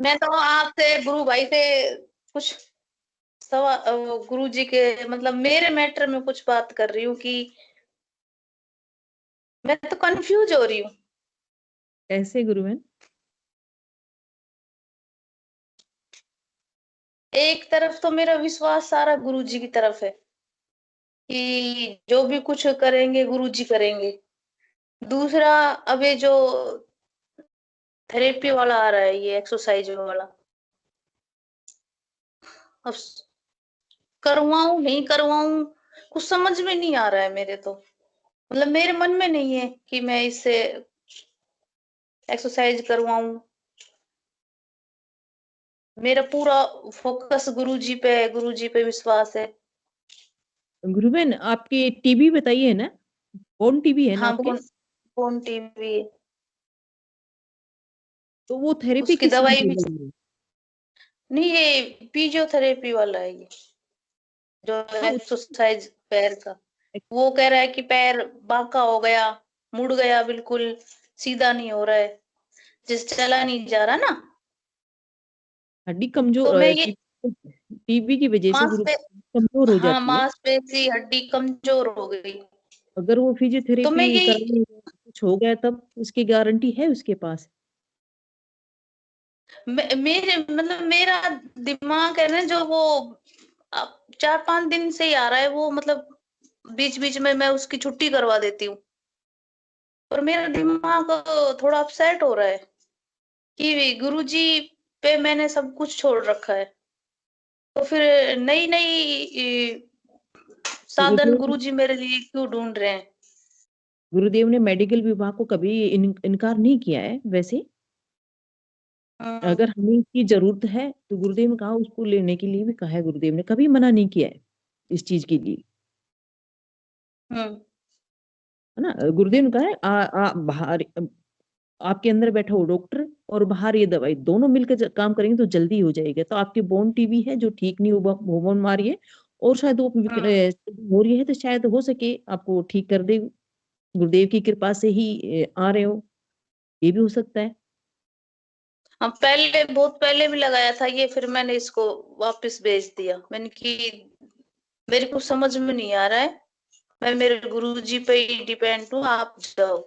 मैं तो आपसे गुरु भाई से कुछ गुरु जी के मतलब मेरे मैटर में कुछ बात कर रही हूँ कि मैं तो कंफ्यूज हो रही हूँ। कैसे गुरु बहन? एक तरफ तो मेरा विश्वास सारा गुरु जी की तरफ है कि जो भी कुछ करेंगे गुरु जी करेंगे। दूसरा, अब ये जो थेरेपी वाला आ रहा है, ये एक्सरसाइज वाला, अब करवाऊं नहीं करवाऊं कुछ समझ में नहीं आ रहा है मेरे तो। मतलब मेरे मन में नहीं है कि मैं इससे एक्सरसाइज करवाऊं। मेरा पूरा फोकस गुरु जी पे विश्वास है। गुरु बहन, आपकी टीबी बताइए ना? कौन टीबी है ना हाँ, आपके? कौन टीवी, तो वो थेरेपी उसकी किस दवाई लिए भी ले रही है? नहीं, ये फिजियोथेरेपी वाला है ये, जो हाँ, एक्सरसाइज पैर का। वो कह रहा है कि पैर बांका हो गया, मुड़ गया, बिल्कुल सीधा नहीं हो रहा है, जिस चला नहीं जा रहा ना। हड्डी तो कमजोर, मैं ये टीबी की वजह से गुरु मांसपे कमजोर हो हाँ, जाती है। मांसपेशी हड्डी कमजोर हो गई। अगर वो तो मैं फिजियोथेरेपी यही कराने कुछ हो गया तब उसकी गारंटी है उसके पास? मेरे मतलब मेरा दिमाग है ना, जो वो 4-5 दिन से ही आ रहा है वो, मतलब बीच बीच में मैं उसकी छुट्टी करवा देती हूँ। और मेरा दिमाग थोड़ा अपसेट हो रहा है कि गुरुजी पे मैंने सब कुछ छोड़ रखा है, तो फिर नई नई साधन गुरुदेव गुरुजी मेरे लिए क्यों ढूंढ रहे हैं। गुरुदेव ने मेडिकल विभाग को कभी इनकार नहीं किया है वैसे। हम्म, अगर हमें इसकी जरूरत है तो गुरुदेव ने कहा, उसको लेने के लिए भी कहा है। गुरुदेव ने कभी मना नहीं किया है इस चीज के लिए, हम्म, है ना। गुरुदेव ने कहा है बाहर आपके अंदर बैठा हो डॉक्टर और बाहर ये दवाई, दोनों मिलकर काम करेंगे तो जल्दी हो जाएगा। तो आपकी बोन टीबी है जो ठीक नहीं हुआ, बोन मारी है, और शायद वो हम्म। हो रही है, तो शायद हो सके आपको ठीक कर दे। गुरुदेव की कृपा से ही आ रहे हो, ये भी हो सकता है। हम पहले बहुत पहले भी लगाया था ये, फिर मैंने इसको वापस भेज दिया। मैंने कि मेरे को समझ में नहीं आ रहा है, मैं मेरे गुरुजी पे ही डिपेंड हूँ, आप जाओ।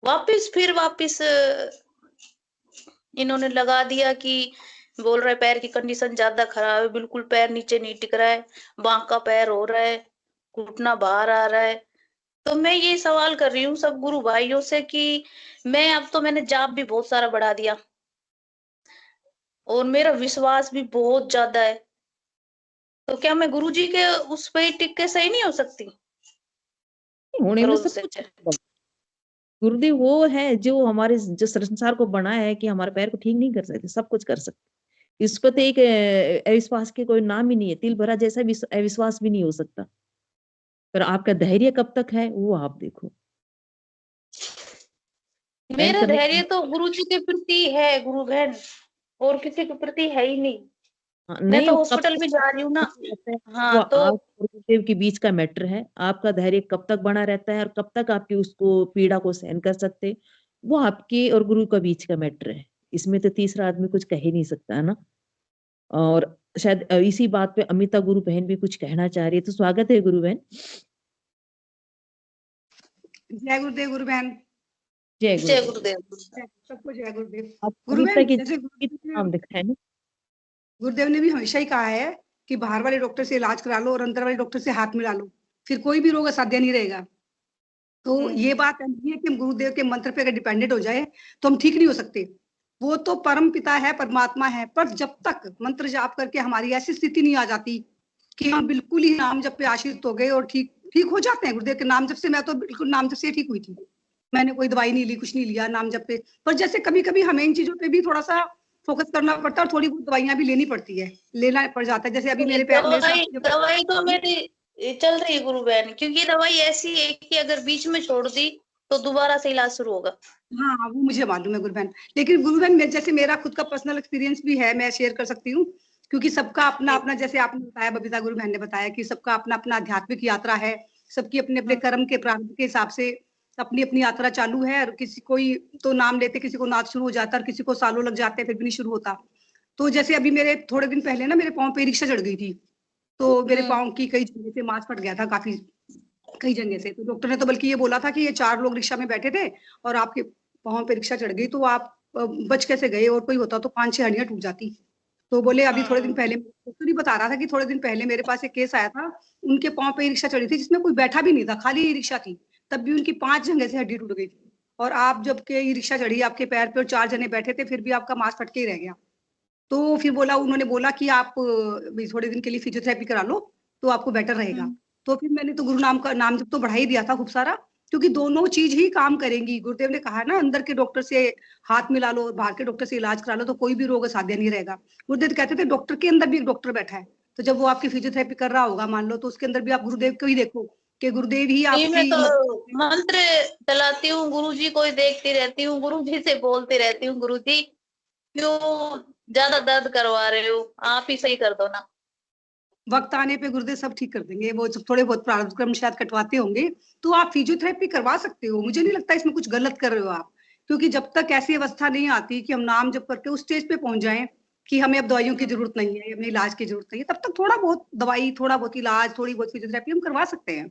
वापिस इन्होंने लगा दिया कि बोल रहे पैर की कंडीशन ज्यादा खराब है, बिल्कुल पैर नीचे नहीं टिक रहा है, बांका पैर हो रहा है, घुटना बाहर आ रहा है। तो मैं ये सवाल कर रही हूँ सब गुरु भाइयों से कि अब तो मैंने जाप भी बहुत सारा बढ़ा दिया और मेरा विश्वास भी बहुत ज्यादा है, तो क्या मैं गुरुजी के उस पे ही टिक के सही नहीं हो सकती, होने में सब भरोसे कुछ से? होगा। गुरुदेव वो है जो हमारे जो संसार को बनाया है कि हमारे पैर को ठीक नहीं कर सकते, सब कुछ कर सकते। इस पर तो एक अविश्वास के कोई नाम ही नहीं है, तिल भरा जैसा अविश्वास भी नहीं हो सकता। पर आपका धैर्य कब तक है वो आप देखो। मेहनत मेरा करने धैर्य तो गुरुजी के प्रति है गुरु बहन, और किसी के प्रति है ही नहीं। मैं नहीं, तो वो कब हॉस्पिटल तक भी जा रही हूँ ना। रहता है, वो हाँ, तो आप और गुरुदेव के बीच का मैटर है। आपका धैर्य कब तक बना रहता है और कब तक आपकी उसको पीड़ा को सहन कर सकते, वो आपके और गुरु का बीच का मैटर है। इसमें तो तीसरा आदमी कुछ कह ही नहीं सकता, है ना। और शायद इसी बात पे अमिता गुरु बहन भी कुछ कहना चाह रही है, तो स्वागत है गुरु बहन। जय गुरुदेव गुरु बहन। जय जय गुरुदेव। गुरुदेव। सबको जय गुरुदेव। आप गुरु अमिता बहन, की जैसे नाम दिखाए ना। गुरुदेव ने भी हमेशा ही कहा है कि बाहर वाले डॉक्टर से इलाज करा लो और अंदर वाले डॉक्टर से हाथ मिला लो, फिर कोई भी रोग असाध्य नहीं रहेगा। तो ये बात नहीं है कि हम गुरुदेव के मंत्र पे अगर डिपेंडेंट हो जाए तो हम ठीक नहीं हो सकते। वो तो परम पिता है, परमात्मा है, पर जब तक मंत्र जाप करके हमारी ऐसी स्थिति नहीं आ जाती कि हम बिल्कुल ही नाम जप पे आश्रित हो गए और ठीक ठीक हो जाते हैं। गुरुदेव के नाम जप से मैं तो बिल्कुल नाम जप से ठीक हुई थी। मैंने कोई दवाई नहीं ली, कुछ नहीं लिया, नाम जप पे। पर जैसे कभी कभी हमें इन चीजों पे भी थोड़ा सा फोकस करना पड़ता है और थोड़ी बहुत दवाइयां भी लेनी पड़ती है, लेना पड़ जाता है। जैसे अभी मेरे दवाई साथ दवाई तो मेरी चल रही है गुरु बहन, क्योंकि दवाई ऐसी है कि अगर बीच में छोड़ दी तो दोबारा से इलाज शुरू होगा। हाँ, वो मुझे मालूम है गुरु बहन। लेकिन गुरु बहन, जैसे मेरा खुद का पर्सनल एक्सपीरियंस भी है, मैं शेयर कर सकती हूँ। क्योंकि सबका अपना अपना, जैसे आपने बताया, बबीता गुरु बहन ने बताया कि सबका अपना अपना आध्यात्मिक यात्रा है। सबकी अपने अपने कर्म के प्रारंभ के हिसाब से अपनी अपनी यात्रा चालू है। और किसी कोई तो नाम लेते, किसी को नाथ शुरू हो जाता है, और किसी को सालों लग जाते हैं फिर भी नहीं शुरू होता। तो जैसे अभी मेरे थोड़े दिन पहले ना मेरे पाँव पे रिक्शा चढ़ गई थी, तो मेरे पाँव की कई जगह से मांस फट गया था, काफी कई जगह से। तो डॉक्टर ने तो बल्कि ये बोला था कि ये 4 लोग रिक्शा में बैठे थे और आपके पाँव पे रिक्शा चढ़ गई, तो आप बच कैसे गए, और कोई होता तो 5-6 हड्डियां टूट जाती। तो बोले अभी थोड़े दिन पहले डॉक्टर ही बता रहा था कि थोड़े दिन पहले मेरे पास एक केस आया था, उनके पाँव पे रिक्शा चढ़ी थी जिसमें कोई बैठा भी नहीं था, खाली रिक्शा थी, तब भी उनकी 5 जगह से हड्डी टूट गई थी। और आप जब के ये रिक्शा चढ़ी आपके पैर पे और 4 जने बैठे थे, फिर भी आपका मांस फट के ही रह गया। तो फिर उन्होंने बोला कि आप भी थोड़े दिन के लिए फिजियोथेरेपी करा लो, तो आपको बेटर रहेगा। तो फिर मैंने तो गुरु नाम का नाम जब तो बढ़ा ही दिया था खूब सारा, क्योंकि दोनों चीज ही काम करेंगी। गुरुदेव ने कहा है ना, अंदर के डॉक्टर से हाथ मिला लो, बाहर के डॉक्टर से इलाज करा लो, तो कोई भी रोग असाध्य नहीं रहेगा। गुरुदेव कहते थे डॉक्टर के अंदर भी एक डॉक्टर बैठा है, तो जब वो आपकी फिजियोथेरेपी कर रहा होगा मान लो, तो उसके अंदर भी आप गुरुदेव को ही देखो कि गुरुदेव ही नहीं, मैं आपकी तो मंत्र चलाती हूँ, गुरु जी को ही देखती रहती हूँ, गुरु जी से बोलती रहती हूँ, गुरु जी क्यों ज्यादा दर्द करवा रहे हो, आप ही सही कर दो ना। वक्त आने पे गुरुदेव सब ठीक कर देंगे। वो जब थोड़े बहुत प्रारब्ध कर्म शायद कटवाते होंगे, तो आप फिजियोथेरेपी करवा सकते हो। मुझे नहीं लगता इसमें कुछ गलत कर रहे हो आप, क्योंकि जब तक ऐसी अवस्था नहीं आती कि हम नाम जप करके उस स्टेज पे पहुंच जाएं कि हमें अब दवाइयों की जरूरत नहीं है, हमें इलाज की जरूरत नहीं है, तब तक थोड़ा बहुत दवाई, थोड़ा बहुत इलाज, थोड़ी बहुत फिजियोथेरेपी हम करवा सकते हैं।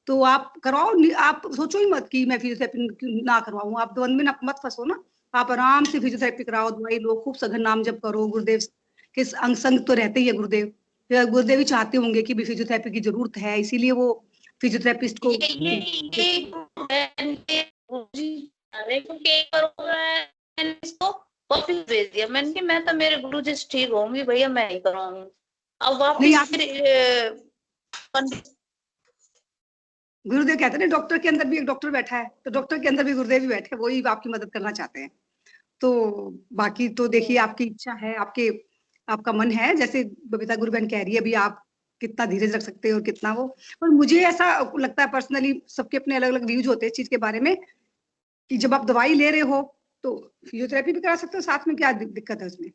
तो आप करवाओ, आप सोचो ही मत कि मैं फिजियोथेरेपी ना करवाऊं, आप द्वंद में मत फंसो ना। आप आराम से फिजियोथेरेपी कराओ, दवाई लो, खूब सघन नाम जप करो। गुरुदेव के अंग संग तो रहते ही है गुरुदेव। गुरुदेव भी चाहते होंगे कि भी फिजियोथेरेपी की जरूरत है, इसीलिए वो फिजियोथेरेपिस्ट को मैंने इसको वापस भेज दिया। मैंने कि मैं तो मेरे गुरु जी से ठीक होंगी भैया, मैं नहीं कराऊंगी। अब नहीं, वापिस आप फिर गुरुदेव कहते हैं डॉक्टर के अंदर भी एक डॉक्टर बैठा है, तो डॉक्टर के अंदर भी गुरुदेव भी बैठे हैं, वही आपकी मदद करना चाहते हैं। तो बाकी तो देखिए आपकी इच्छा है, आपका मन है, जैसे बबीता गुरु बहन कह रही है, अभी आप कितना धीरज रख सकते हो और कितना वो। और मुझे ऐसा लगता है पर्सनली, सबके अपने अलग अलग व्यूज होते हैं इस चीज के बारे में, कि जब आप दवाई ले रहे हो तो फिजियोथेरेपी भी करा सकते हो साथ में, क्या दिक्कत है उसमें।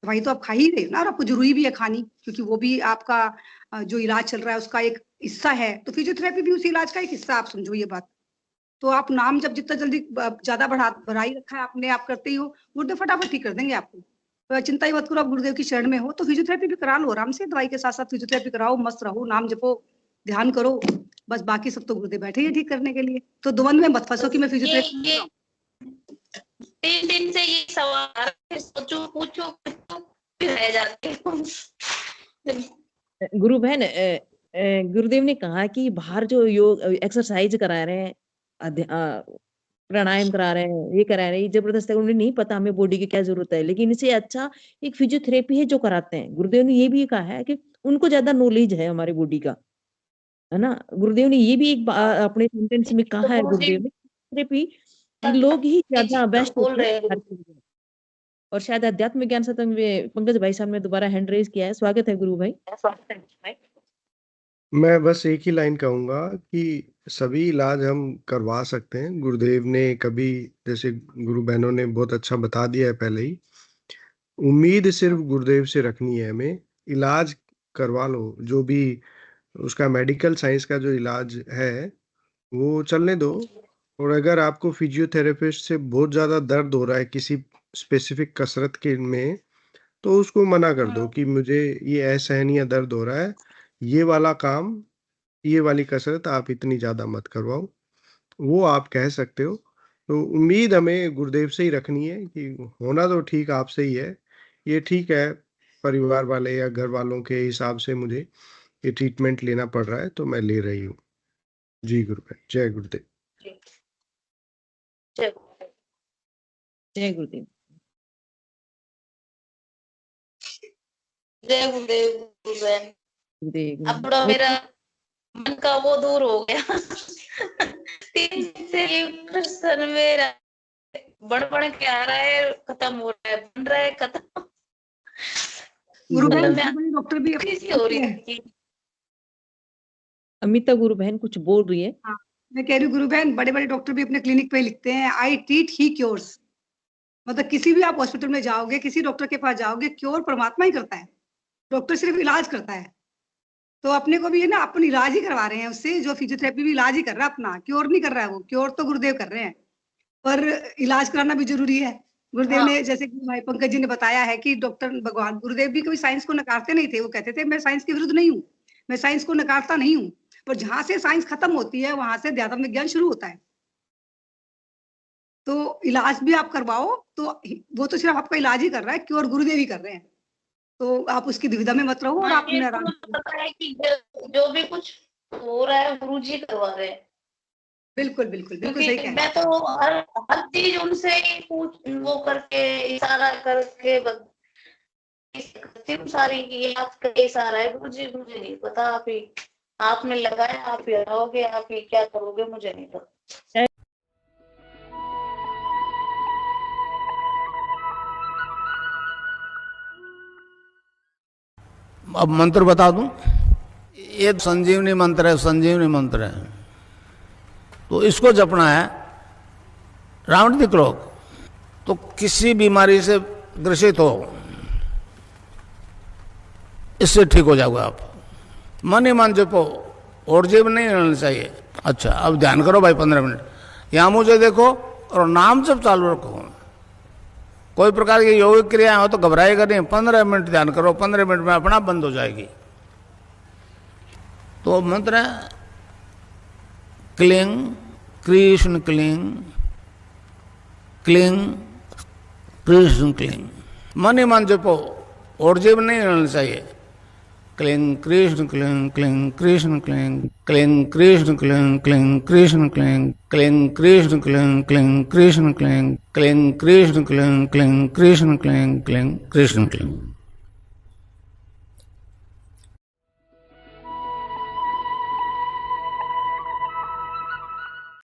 दवाई तो आप खा ही रहे हो ना, और आपको जरूरी भी है खानी, क्योंकि वो भी आपका जो इलाज चल रहा है उसका एक हिस्सा है। तो फिजियोथेरेपी भी उसी इलाज का एक हिस्सा, आप समझो ये बात। तो आप नाम जब जितना जल्दी ज्यादा बढ़ा ही रखा है आपने, आप करते ही हो, गुरुदेव फटाफट ठीक कर देंगे आपको। तो चिंता ही मत करो, आप गुरुदेव की शरण में हो तो फिजियोथेरेपी भी करा लो आराम से, दवाई के साथ साथ फिजियोथेरेपी कराओ, मस्त रहो, नाम जपो, ध्यान करो, बस बाकी सब तो गुरुदेव बैठे ही ठीक करने के लिए। तो द्वंद में मत फंसो कि मैं फिजियोथेरेपी 3 दिन से ये सवाल सोचूं पूछूं फिर रह जाती हूँ। गुरु बहन, गुरुदेव ने कहा कि बाहर जो योग एक्सरसाइज करा रहे हैं, प्राणायाम करा रहे हैं, ये करा रहे हैं, ये जबरदस्त है, उन्हें नहीं पता हमें बॉडी की क्या जरूरत है, लेकिन इससे अच्छा एक फिजियोथेरेपी है जो कराते हैं। गुरुदेव ने ये भी कहा है कि उनको ज्यादा नॉलेज है हमारी बॉडी का, है ना। गुरुदेव ने ये भी एक अपने सेंटेंस में कहा है, गुरुदेव ने थेरेपी लोग ही ज्यादा बेस्ट बोल होते रहे हैं हर हैं। चीज में। और शायद अध्यात्म ज्ञान सत्संग में पंकज भाई साहब ने दोबारा हैंड रेज किया है। स्वागत है गुरु भाई। मैं बस एक ही लाइन कहूंगा कि सभी इलाज हम करवा सकते हैं। गुरुदेव ने कभी, जैसे गुरु बहनों ने बहुत अच्छा बता दिया है पहले ही, उम्मीद सिर्फ गुरुदेव से रखनी है हमें। इलाज करवा लो, जो भी उसका मेडिकल साइंस का जो इलाज है वो चलने दो। और अगर आपको फिजियोथेरेपिस्ट से बहुत ज़्यादा दर्द हो रहा है किसी स्पेसिफिक कसरत के में, तो उसको मना कर दो कि मुझे ये असहनीय दर्द हो रहा है, ये वाला काम, ये वाली कसरत आप इतनी ज़्यादा मत करवाओ। वो आप कह सकते हो। तो उम्मीद हमें गुरुदेव से ही रखनी है कि होना तो ठीक आपसे ही है। ये ठीक है, परिवार वाले या घर वालों के हिसाब से मुझे ये ट्रीटमेंट लेना पड़ रहा है, तो मैं ले रही हूँ। जी गुरुदेव, जय गुरुदेव। जय गुरुदेव। जय गुरुदेव गुरुबहन। गुरुदेव अब थोड़ा मेरा मन का वो दूर हो गया। 3 दिन से ये प्रश्न मेरा बढ़ के आ रहा है, खत्म हो रहा है, बन रहा है, खत्म। गुरु मतलब बहन मैं डॉक्टर भी किसी हो रही थी। अमिता गुरु बहन कुछ बोल रही है। हाँ, मैं कह रही हूँ गुरु बहन, बड़े बड़े डॉक्टर भी अपने क्लिनिक पे लिखते हैं, आई ट्रीट ही क्योर्स। मतलब किसी भी आप हॉस्पिटल में जाओगे, किसी डॉक्टर के पास जाओगे, क्योर परमात्मा ही करता है, डॉक्टर सिर्फ इलाज करता है। तो अपने को भी है ना, अपन इलाज ही करवा रहे हैं उससे, जो फिजियोथेरेपी भी इलाज ही कर रहा है अपना, क्योर नहीं कर रहा है वो, क्योर तो गुरुदेव कर रहे हैं, पर इलाज कराना भी जरूरी है। गुरुदेव हाँ। ने, जैसे कि भाई पंकज जी ने बताया है कि डॉक्टर भगवान गुरुदेव भी कभी साइंस को नकारते नहीं थे। वो कहते थे मैं साइंस के विरुद्ध नहीं हूँ, मैं साइंस को नकारता नहीं हूँ, पर जहां से साइंस खत्म होती है वहां से अध्यात्म विज्ञान शुरू होता है। तो इलाज भी आप करवाओ तो वो तो सिर्फ आपका इलाज ही कर रहा है, क्योर गुरुदेव ही कर रहे हैं। तो आप उसकी दुविधा में मत रहो और हाँ, आप ये तो नाराज मुझे पता है कि जो भी कुछ हो रहा है गुरु जी करवा रहे हैं। बिल्कुल बिल्कुल बिल्कुल सही क्योंकि कह रहे मैं तो हर चीज उनसे ही पूछ, वो करके इशारा करके करती हूँ सारी कि ये आपका इशारा है गुरु जी, मुझे नहीं पता, आप ही आपने लगाया, आप ही हटाओगे, आप ही क्या करोगे, मुझे नहीं पता। अब मंत्र बता दूं, ये संजीवनी मंत्र है, संजीवनी मंत्र है। तो इसको जपना है राउंड द क्लॉक। तो किसी बीमारी से ग्रसित हो, इससे ठीक हो जाओगे आप। मन ही मन जपो, और जीव नहीं रहना चाहिए। अच्छा, अब ध्यान करो भाई 15 मिनट। यहां मुझे देखो और नाम जप चालू रखो। कोई प्रकार की योगिक क्रियाएं हो तो घबराएगा नहीं। 15 मिनट ध्यान करो, 15 मिनट में अपना बंद हो जाएगी। तो मंत्र है cling Krishna cling, cling Krishna cling. मन ही मन जपो, और जीव नहीं रहना चाहिए। Cling Krishna cling, cling Krishna cling, cling Krishna cling, cling Krishna cling, cling Krishna cling, cling Krishna cling, cling Krishna cling, cling Krishna cling, cling Krishna cling.